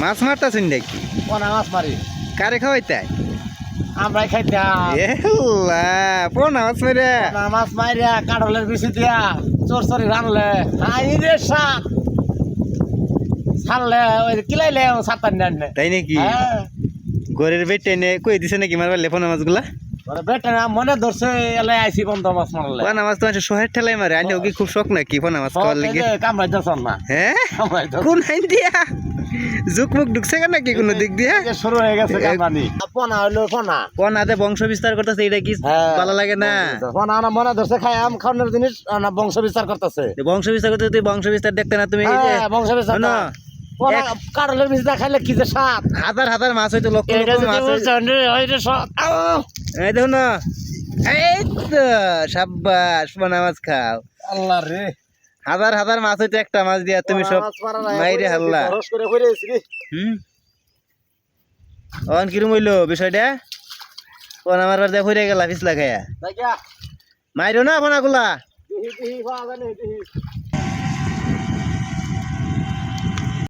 মাছ মারতাছেন নাকি? পোনা মাছ মারি। কারে খাওয়াইতে? আমরাই খাইতাম। পোনা মাছ মেরে পোনা মাছ মারিয়া কাঁঠালের বিচি দিয়া চরচরি রানলে হাই রে সাপ ছাড়লে ওই কিলাইলে সাতান নেন। তাই নাকি? হ্যাঁ ঘরের বেটে নে কই দিছে নাকি মারবার পোনা মাছগুলা? ওরে বেটা না মনে ধরছে এলে আইছি বন্ধ মাছ মারলে। পোনা মাছ তো শহরের ঠেলাই মারে, আইলেও কি খুব শখ নাকি পোনা মাছ খাওয়ার লেগে? কামড়াই দছন না। হ্যাঁ কামড়াই দছন। কোন আইন দিয়া জুক মুখ ঢুকছে কেন নাকি কোনো দিক দিয়ে? শুরু হয়ে গেছে কামড়ানি। পোনা হইলো পোনা। পোনাতে বংশ বিস্তার করতেছে, এটা কি ভালো লাগে না? পোনা না মনে ধরছে খাই আম খাওয়ানোর জিনিস না বংশ বিস্তার করতেছে। বংশ বিস্তার করতে তুই বংশ বিস্তার দেখতে না তুমি? এই যে বংশ বিস্তার শোনো, পোনা কাঁঠালের বিচি খাইলে কি যে স্বাদ। হাজার হাজার মাছ হইতো, লক্ষ লক্ষ মাছ হইতো। এই দেখুন না, এই তো সাব্বাস পোনা মাছ খাও। আল্লাহ রে হাজার হাজার মাছ হইতো একটা মাছ দিয়া, তুমি সব মাইরে হাল্লা। অন কিরম হইলো বিষয়টা? পোনা মারবার দেখ হইরে গেলা পিছলা খাইয়া। মাইরো না পোনাগুলা।